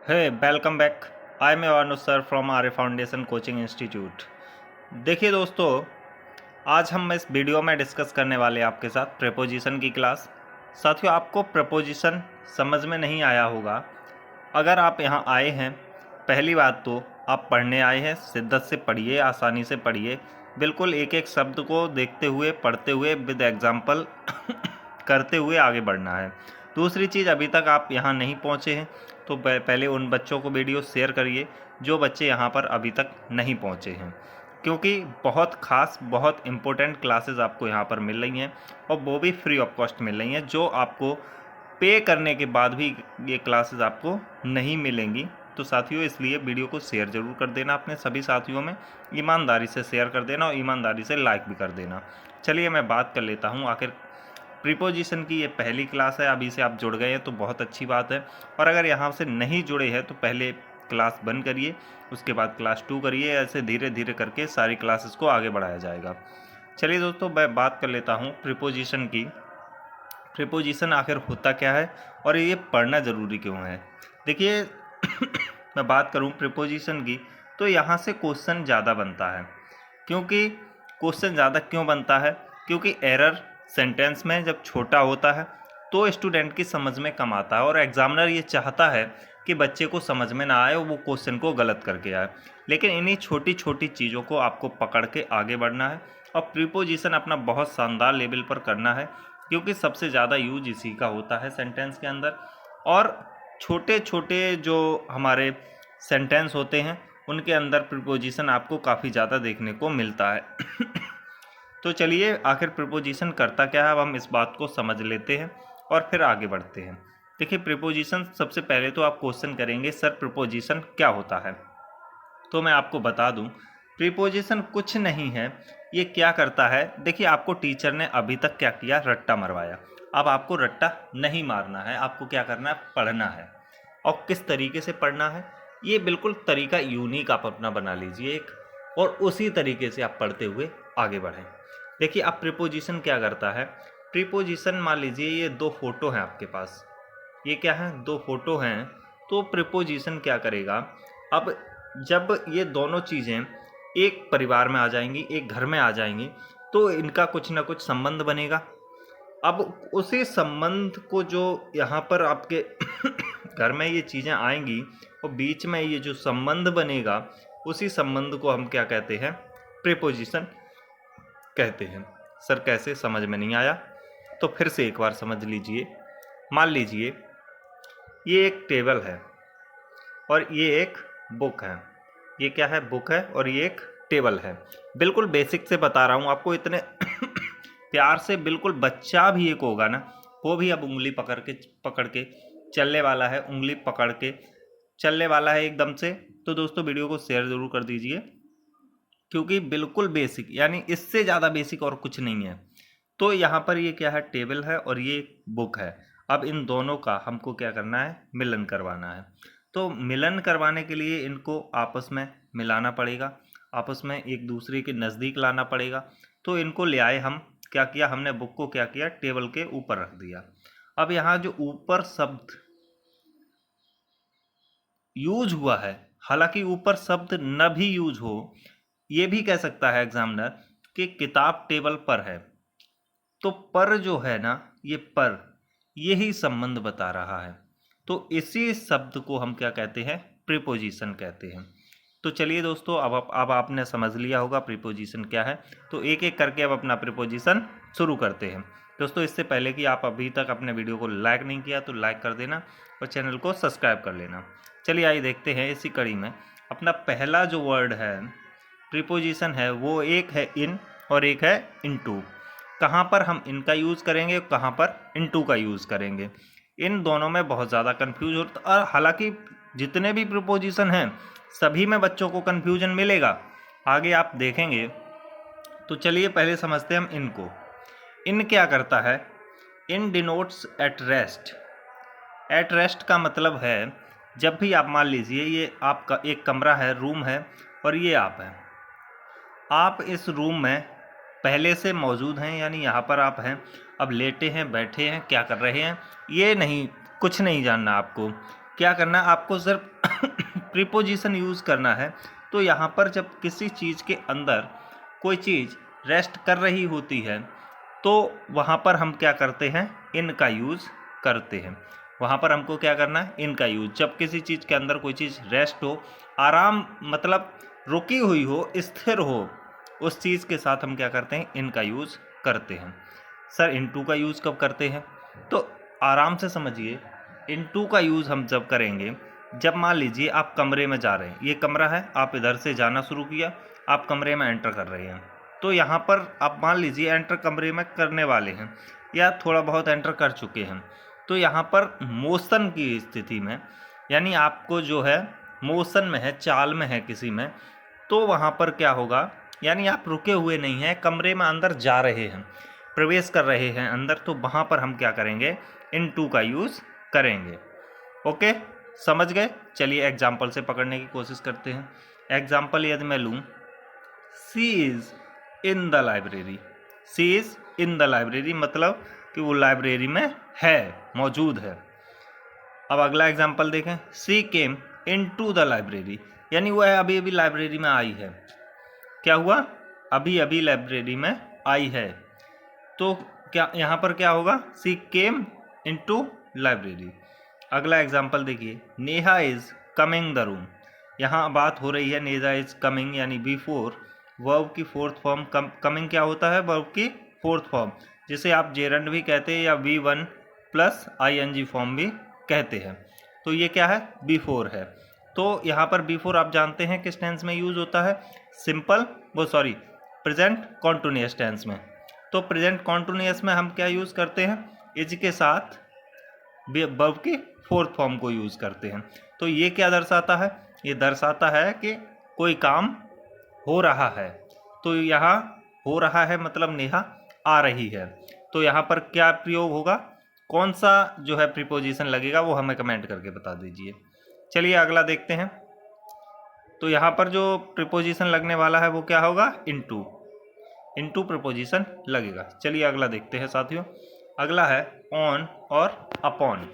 Hey, welcome back. I'm Ivanu sir from Arya foundation coaching institute. देखिए दोस्तों, आज हम इस वीडियो में डिस्कस करने वाले हैं आपके साथ प्रेपोजिशन की क्लास। साथियों, आपको प्रेपोजिशन समझ में नहीं आया होगा। अगर आप यहाँ आए हैं, पहली बात तो आप पढ़ने आए हैं, शिद्दत से पढ़िए, आसानी से पढ़िए, बिल्कुल एक एक शब्द को देखते हुए, पढ़ते हुए, विद एग्जाम्पल करते हुए आगे बढ़ना है। दूसरी चीज़, अभी तक आप यहाँ नहीं पहुँचे हैं तो पहले उन बच्चों को वीडियो शेयर करिए जो बच्चे यहाँ पर अभी तक नहीं पहुँचे हैं, क्योंकि बहुत ख़ास, बहुत इम्पोर्टेंट क्लासेस आपको यहाँ पर मिल रही हैं और वो भी फ्री ऑफ कॉस्ट मिल रही हैं, जो आपको पे करने के बाद भी ये क्लासेस आपको नहीं मिलेंगी। तो साथियों, इसलिए वीडियो को शेयर ज़रूर कर देना अपने सभी साथियों में, ईमानदारी से शेयर कर देना और ईमानदारी से लाइक भी कर देना। चलिए मैं बात कर लेता हूँ। आखिर प्रीपोजिशन की ये पहली क्लास है, अभी से आप जुड़ गए हैं तो बहुत अच्छी बात है, और अगर यहाँ से नहीं जुड़े हैं तो पहले क्लास बंद करिए, उसके बाद क्लास 2 करिए। ऐसे धीरे धीरे करके सारी क्लासेस को आगे बढ़ाया जाएगा। चलिए दोस्तों, मैं बात कर लेता हूँ प्रीपोजिशन की। प्रीपोजिशन आखिर होता क्या है और ये पढ़ना ज़रूरी क्यों है। देखिए मैं बात करूँ प्रीपोजिशन की, तो यहाँ से क्वेश्चन ज़्यादा बनता है। क्योंकि क्वेश्चन ज़्यादा क्यों बनता है? क्योंकि एरर सेंटेंस में जब छोटा होता है तो स्टूडेंट की समझ में कम आता है, और एग्जामिनर ये चाहता है कि बच्चे को समझ में ना आए और वो क्वेश्चन को गलत करके आए। लेकिन इन्हीं छोटी छोटी चीज़ों को आपको पकड़ के आगे बढ़ना है और प्रीपोजिशन अपना बहुत शानदार लेवल पर करना है, क्योंकि सबसे ज़्यादा यूज इसी का होता है सेंटेंस के अंदर। और छोटे छोटे जो हमारे सेंटेंस होते हैं उनके अंदर प्रीपोजिशन आपको काफ़ी ज़्यादा देखने को मिलता है। तो चलिए, आखिर प्रीपोजिशन करता क्या है, अब हम इस बात को समझ लेते हैं और फिर आगे बढ़ते हैं। देखिए, प्रीपोजिशन, सबसे पहले तो आप क्वेश्चन करेंगे सर प्रीपोजिशन क्या होता है, तो मैं आपको बता दूं, प्रीपोजिशन कुछ नहीं है। ये क्या करता है, देखिए आपको टीचर ने अभी तक क्या किया, रट्टा मरवाया। अब आपको रट्टा नहीं मारना है, आपको क्या करना है, पढ़ना है। और किस तरीके से पढ़ना है, ये बिल्कुल तरीका यूनिक आप अपना बना लीजिए एक, और उसी तरीके से आप पढ़ते हुए आगे बढ़ें। देखिए, अब प्रीपोजिशन क्या करता है। प्रीपोजिशन, मान लीजिए ये दो फोटो हैं आपके पास, ये क्या है, दो फोटो हैं। तो प्रीपोजिशन क्या करेगा, अब जब ये दोनों चीज़ें एक परिवार में आ जाएंगी, एक घर में आ जाएंगी, तो इनका कुछ ना कुछ संबंध बनेगा। अब उसी संबंध को, जो यहाँ पर आपके घर में ये चीज़ें आएंगी और बीच में ये जो संबंध बनेगा, उसी संबंध को हम क्या कहते हैं, प्रीपोजिशन कहते हैं। सर कैसे, समझ में नहीं आया? तो फिर से एक बार समझ लीजिए। मान लीजिए ये एक टेबल है और ये एक बुक है। ये क्या है, बुक है, और ये एक टेबल है। बिल्कुल बेसिक से बता रहा हूँ आपको, इतने प्यार से, बिल्कुल बच्चा भी एक होगा ना, वो भी अब उंगली पकड़ के चलने वाला है, उंगली पकड़ के चलने वाला है एकदम से। तो दोस्तों, वीडियो को शेयर ज़रूर कर दीजिए, क्योंकि बिल्कुल बेसिक, यानी इससे ज़्यादा बेसिक और कुछ नहीं है। तो यहाँ पर ये क्या है, टेबल है और ये बुक है। अब इन दोनों का हमको क्या करना है, मिलन करवाना है। तो मिलन करवाने के लिए इनको आपस में मिलाना पड़ेगा, आपस में एक दूसरे के नज़दीक लाना पड़ेगा। तो इनको ले आए हम, क्या किया हमने, बुक को क्या किया, टेबल के ऊपर रख दिया। अब यहाँ जो ऊपर शब्द यूज हुआ है, हालांकि ऊपर शब्द न भी यूज हो, ये भी कह सकता है एग्जामिनर कि किताब टेबल पर है। तो पर जो है ना, ये पर, यही संबंध बता रहा है। तो इसी शब्द को हम क्या कहते हैं, प्रीपोजिशन कहते हैं। तो चलिए दोस्तों, अब आपने समझ लिया होगा प्रीपोजिशन क्या है। तो एक एक करके अब अपना प्रीपोजिशन शुरू करते हैं। दोस्तों, इससे पहले कि आप अभी तक अपने वीडियो को लाइक नहीं किया तो लाइक कर देना और चैनल को सब्सक्राइब कर लेना। चलिए आइए देखते हैं इसी कड़ी में। अपना पहला जो वर्ड है, प्रीपोजिशन है, वो एक है इन और एक है इनटू। कहाँ पर हम इनका यूज़ करेंगे, कहाँ पर इनटू का यूज़ करेंगे, इन दोनों में बहुत ज़्यादा कन्फ्यूज होता है। और हालांकि जितने भी प्रीपोजिशन हैं सभी में बच्चों को कन्फ्यूजन मिलेगा, आगे आप देखेंगे। तो चलिए पहले समझते हैं हम इनको। इन क्या करता है, in denotes at rest. At rest का मतलब है, जब भी आप, मान लीजिए ये आपका एक कमरा है, रूम है, और ये आप हैं, आप इस रूम में पहले से मौजूद हैं, यानी यहाँ पर आप हैं, अब लेटे हैं, बैठे हैं, क्या कर रहे हैं, ये नहीं, कुछ नहीं जानना आपको। क्या करना है आपको, सिर्फ प्रीपोजिशन यूज़ करना है। तो यहाँ पर जब किसी चीज़ के अंदर कोई चीज़ रेस्ट कर रही होती है तो वहाँ पर हम क्या करते हैं, इन का यूज़ करते हैं। वहाँ पर हमको क्या करना है, इन का यूज़। जब किसी चीज़ के अंदर कोई चीज़ रेस्ट हो, आराम मतलब रुकी हुई हो, स्थिर हो, उस चीज़ के साथ हम क्या करते हैं, इन का यूज़ करते हैं। सर इनटू का यूज़ कब करते हैं? तो आराम से समझिए, इनटू का यूज़ हम जब करेंगे, जब मान लीजिए आप कमरे में जा रहे हैं, ये कमरा है, आप इधर से जाना शुरू किया, आप कमरे में एंटर कर रहे हैं। तो यहाँ पर आप मान लीजिए एंटर कमरे में करने वाले हैं या थोड़ा बहुत एंटर कर चुके हैं, तो यहाँ पर मोशन की स्थिति में, यानी आपको जो है मोशन में है, चाल में है किसी में, तो वहाँ पर क्या होगा, यानी आप रुके हुए नहीं हैं, कमरे में अंदर जा रहे हैं, प्रवेश कर रहे हैं अंदर, तो वहाँ पर हम क्या करेंगे, इन टू का यूज़ करेंगे। ओके, समझ गए? चलिए एग्जाम्पल से पकड़ने की कोशिश करते हैं। एग्जाम्पल यदि मैं लूँ, she is in the library. She is in the library मतलब कि वो लाइब्रेरी में है, मौजूद है। अब अगला एग्जाम्पल देखें, सी केम इन टू द लाइब्रेरी, यानी वह अभी अभी लाइब्रेरी में आई है। क्या हुआ, अभी अभी लाइब्रेरी में आई है। तो क्या यहाँ पर क्या होगा, सी केम इन टू लाइब्रेरी। अगला एग्जाम्पल देखिए, Neha is coming the room. यहाँ बात हो रही है नेहा इज़ कमिंग, यानी बिफोर वर्ब की फोर्थ फॉर्म। कमिंग क्या होता है, वर्ब की फोर्थ फॉर्म, जिसे आप जेरंड भी कहते हैं या V1 प्लस ING फॉर्म भी कहते हैं। तो ये क्या है, बिफोर है। तो यहाँ पर बिफोर आप जानते हैं किस टेंस में यूज़ होता है, सिंपल प्रेजेंट कॉन्टिन्यूअस टेंस में। तो प्रेजेंट कॉन्टिन्यूअस में हम क्या यूज़ करते हैं, इज के साथ वर्ब की फोर्थ फॉर्म को यूज़ करते हैं। तो ये क्या दर्शाता है, ये दर्शाता है कि कोई काम हो रहा है। तो यहाँ हो रहा है मतलब नेहा आ रही है। तो यहाँ पर क्या प्रयोग होगा, कौन सा जो है प्रीपोजिशन लगेगा, वो हमें कमेंट करके बता दीजिए। चलिए अगला देखते हैं। तो यहाँ पर जो प्रीपोजिशन लगने वाला है वो क्या होगा, इनटू। इनटू प्रीपोजिशन लगेगा। चलिए अगला देखते हैं साथियों। अगला है ऑन और अपॉन।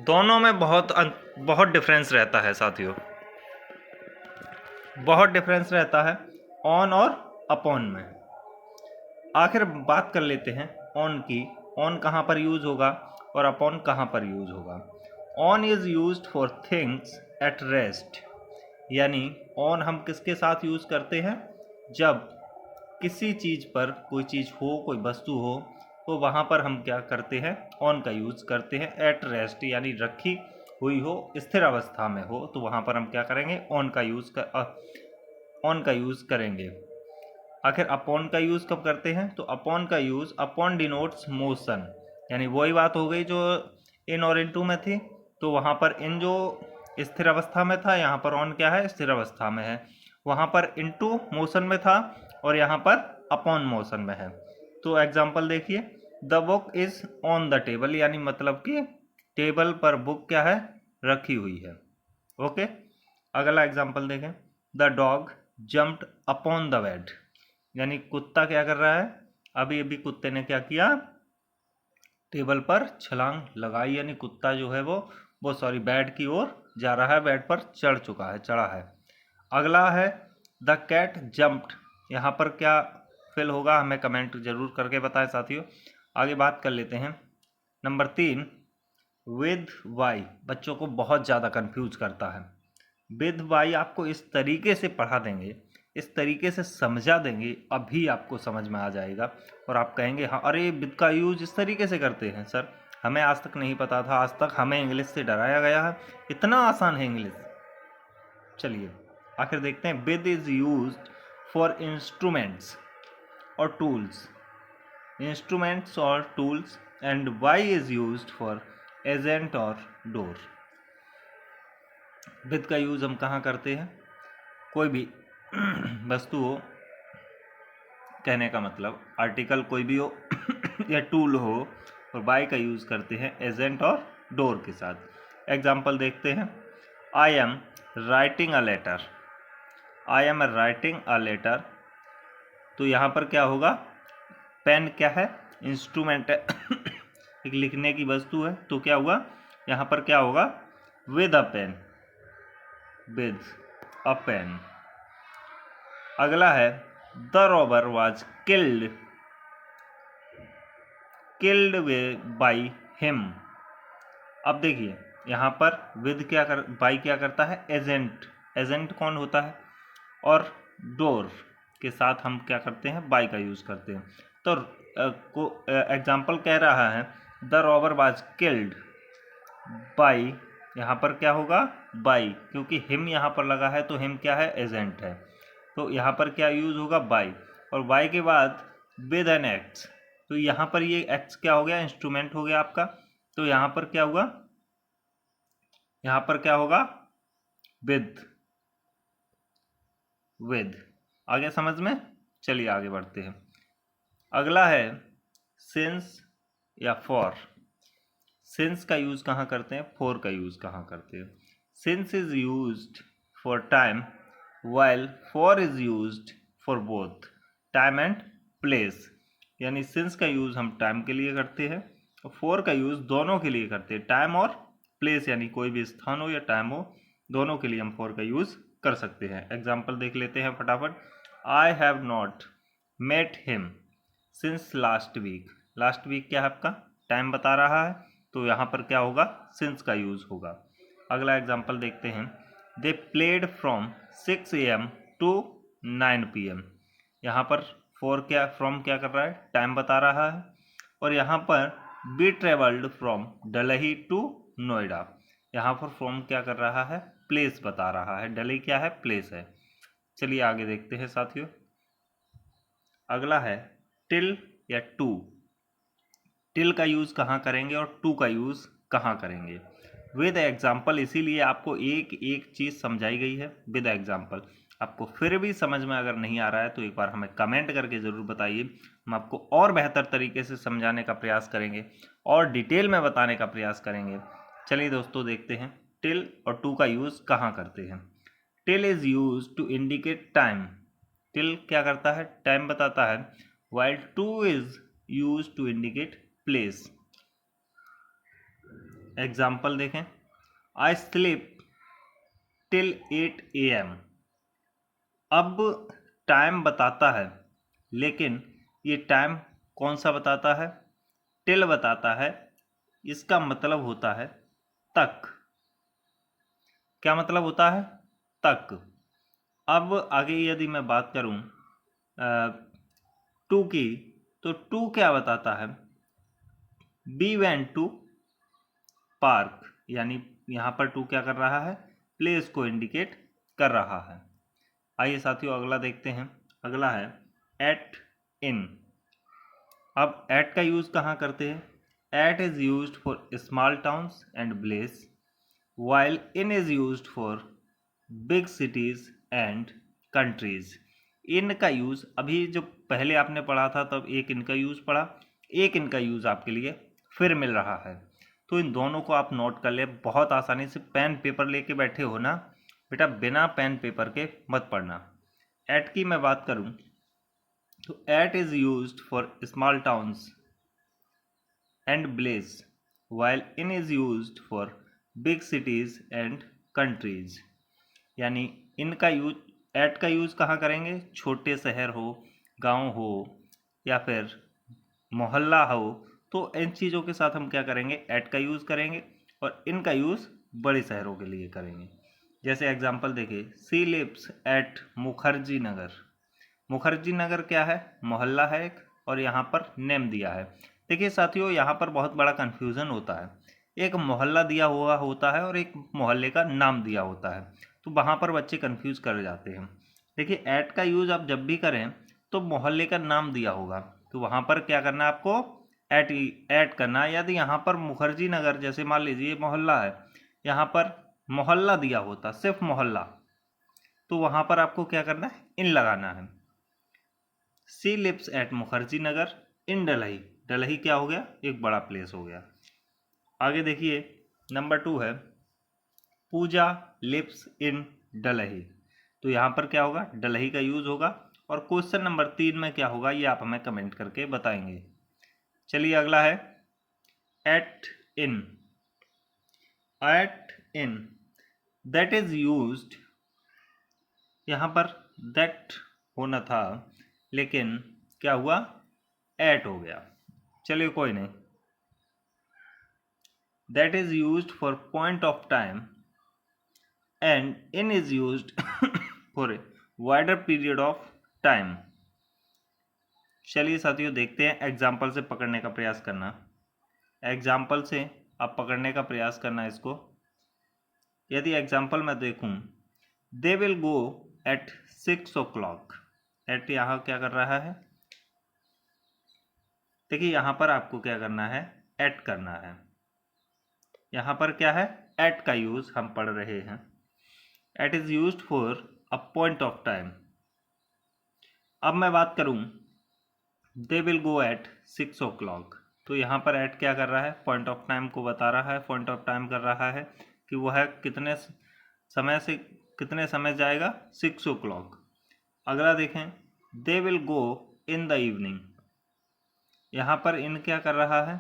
दोनों में बहुत डिफरेंस रहता है साथियों, बहुत डिफरेंस रहता है ऑन और अपॉन में। आखिर बात कर लेते हैं ऑन की। ऑन कहाँ पर यूज़ होगा और अपॉन कहाँ पर यूज़ होगा। On is used for things at rest, यानी ऑन हम किसके साथ यूज़ करते हैं, जब किसी चीज़ पर कोई चीज़ हो, कोई वस्तु हो, तो वहाँ पर हम क्या करते हैं, ऑन का यूज़ करते हैं। एट रेस्ट यानी रखी हुई हो, स्थिर अवस्था में हो, तो वहाँ पर हम क्या करेंगे, ऑन का यूज़ करेंगे। आखिर अपॉन का यूज़ कब करते हैं, तो अपॉन का यूज़, अपॉन डिनोट्स मोशन, यानी वही बात हो गई जो इन और इनटू में थी। तो वहाँ पर इन जो स्थिर अवस्था में था, यहाँ पर ऑन क्या है, स्थिर अवस्था में है। वहाँ पर इनटू मोशन में था और यहाँ पर अपॉन मोशन में है। तो एग्जाम्पल देखिए, the book is on the table, यानी मतलब कि टेबल पर बुक क्या है, रखी हुई है। ओके, अगला एग्जाम्पल देखें, the dog jumped upon the bed, यानी कुत्ता क्या कर रहा है, अभी अभी कुत्ते ने क्या किया, टेबल पर छलांग लगाई, यानी कुत्ता जो है वो बेड की ओर जा रहा है, बेड पर चढ़ा है। अगला है द कैट जम्प्ड, यहाँ पर क्या फिल होगा, हमें कमेंट जरूर करके बताएं साथियों। आगे बात कर लेते हैं। नंबर 3, विद वाई बच्चों को बहुत ज़्यादा कंफ्यूज करता है। विद वाई आपको इस तरीके से पढ़ा देंगे, इस तरीके से समझा देंगे, अभी आपको समझ में आ जाएगा और आप कहेंगे हाँ अरे विद का यूज इस तरीके से करते हैं सर, हमें आज तक नहीं पता था, आज तक हमें इंग्लिश से डराया गया है, इतना आसान है इंग्लिश। चलिए आखिर देखते हैं। With is used for instruments और टूल्स, इंस्ट्रूमेंट्स और tools, and by is used for agent और डोर। विद का यूज हम कहाँ करते हैं, कोई भी वस्तु हो, कहने का मतलब आर्टिकल कोई भी हो या टूल हो, और बाय का यूज़ करते हैं एजेंट और डोर के साथ। एग्जाम्पल देखते हैं। I am writing a letter, I am writing a letter, तो यहाँ पर क्या होगा, पेन क्या है, इंस्ट्रूमेंट है एक लिखने की वस्तु है, तो क्या हुआ, यहाँ पर क्या होगा, with a pen, with a pen. अगला है the robber was killed by him. अब देखिए यहाँ पर विद बाई क्या करता है, एजेंट। एजेंट कौन होता है, और डोर के साथ हम क्या करते हैं, बाई का यूज़ करते हैं। तो एग्जाम्पल कह रहा है the robber was killed by, यहाँ पर क्या होगा, बाई, क्योंकि हिम यहाँ पर लगा है तो हिम क्या है, एजेंट है। तो यहाँ पर क्या यूज़ होगा, बाई, और बाई के बाद विद एन एक्स। तो यहाँ पर ये एक्स क्या हो गया, इंस्ट्रूमेंट हो गया आपका। तो यहाँ पर क्या हुआ, यहाँ पर क्या होगा, विद। आगे समझ में, चलिए आगे बढ़ते हैं। अगला है सिंस या फॉर। सिंस का यूज कहाँ करते हैं, फॉर का यूज कहाँ करते हैं। Since is used for time while for is used for both time and place. यानी सिंस का यूज हम टाइम के लिए करते हैं और फॉर का यूज दोनों के लिए करते हैं, टाइम और प्लेस, यानी कोई भी स्थान हो या टाइम हो, दोनों के लिए हम फॉर का यूज कर सकते हैं। एग्जाम्पल देख लेते हैं फटाफट। I have not met him since last week. Last week क्या है आपका, टाइम बता रहा है, तो यहाँ पर क्या होगा, सिंस का यूज होगा। अगला एग्जाम्पल देखते हैं। They played from 6 AM to 9 PM। यहाँ पर फॉर क्या, फ्रॉम क्या कर रहा है, टाइम बता रहा है। और यहाँ पर we travelled from Delhi to Noida. यहाँ पर फ्रॉम क्या कर रहा है, प्लेस बता रहा है। डलही क्या है, प्लेस है। चलिए आगे देखते हैं साथियों। अगला है टिल या टू। टिल का यूज कहाँ करेंगे और टू का यूज कहाँ करेंगे। विद एग्जाम्पल, इसीलिए आपको एक एक चीज समझाई गई है विद एग्जाम्पल। आपको फिर भी समझ में अगर नहीं आ रहा है तो एक बार हमें कमेंट करके ज़रूर बताइए, हम आपको और बेहतर तरीके से समझाने का प्रयास करेंगे और डिटेल में बताने का प्रयास करेंगे। चलिए दोस्तों देखते हैं टिल और टू का यूज़ कहाँ करते हैं। Till is use to indicate time. Till क्या करता है, टाइम बताता है। While to is use to indicate place. Example देखें। I sleep till 8 AM। अब टाइम बताता है, लेकिन ये टाइम कौन सा बताता है, टिल बताता है। इसका मतलब होता है तक। क्या मतलब होता है, तक। अब आगे यदि मैं बात करूं टू की, तो टू क्या बताता है, बी वेंट टू पार्क। यानी यहाँ पर टू क्या कर रहा है, प्लेस को इंडिकेट कर रहा है। आइए साथियों अगला देखते हैं। अगला है एट इन। अब एट का यूज कहाँ करते हैं, at is used for small towns and village while in is used for big cities and countries. In का यूज अभी जो पहले आपने पढ़ा था तब एक इन का यूज पढ़ा, एक इन का यूज आपके लिए फिर मिल रहा है। तो इन दोनों को आप नोट कर ले, बहुत आसानी से पेन पेपर लेके बैठे हो ना बेटा, बिना पेन पेपर के मत पढ़ना। एट की मैं बात करूं तो at is used for small towns and village while in is used for big cities and countries. यानी इनका यूज, एट का यूज कहाँ करेंगे, छोटे शहर हो, गांव हो या फिर मोहल्ला हो, तो इन चीज़ों के साथ हम क्या करेंगे, एट का यूज़ करेंगे। और इनका यूज़ बड़े शहरों के लिए करेंगे। जैसे एग्जांपल देखिए, she lives at Mukherjee Nagar. Mukherjee Nagar क्या है, मोहल्ला है एक, और यहाँ पर नेम दिया है। देखिए साथियों यहाँ पर बहुत बड़ा कन्फ्यूज़न होता है, एक मोहल्ला दिया हुआ होता है और एक मोहल्ले का नाम दिया होता है, तो वहाँ पर बच्चे कन्फ्यूज कर जाते हैं। देखिए ऐट का यूज़ आप जब भी करें तो मोहल्ले का नाम दिया होगा, तो वहाँ पर क्या करना है आपको, ऐड करना है। यदि यहाँ पर मुखर्जी नगर जैसे मान लीजिए मोहल्ला है, यहाँ पर मोहल्ला दिया होता, सिर्फ मोहल्ला, तो वहाँ पर आपको क्या करना है, इन लगाना है। She lives at Mukherjee Nagar इन डलही। डलही क्या हो गया, एक बड़ा प्लेस हो गया। आगे देखिए नंबर 2 है पूजा लिव्स इन डलही। तो यहाँ पर क्या होगा, डलही का यूज होगा। और क्वेश्चन नंबर 3 में क्या होगा ये आप हमें कमेंट करके बताएंगे। चलिए अगला है at in. At in that is used, यहाँ पर दैट होना था लेकिन क्या हुआ, एट हो गया। चलिए कोई नहीं। That is used for point of time and in is used for a wider period of time. चलिए साथियों देखते हैं, एग्जाम्पल से पकड़ने का प्रयास करना। एग्जाम्पल से आप पकड़ने का प्रयास करना इसको। यदि एग्जाम्पल मैं देखूं, they will go at 6 o'clock। At यहाँ क्या कर रहा है, देखिए यहाँ पर आपको क्या करना है, एट करना है। यहाँ पर क्या है, एट का यूज हम पढ़ रहे हैं। At is used for a point of time. अब मैं बात करूं, दे विल गो एट 6 o'clock, तो यहाँ पर एट क्या कर रहा है, पॉइंट ऑफ टाइम को बता रहा है। पॉइंट ऑफ टाइम कर रहा है कि वह कितने समय से कितने समय जाएगा, 6 o'clock। अगला देखें, दे will go in the evening. यहाँ पर इन क्या कर रहा है,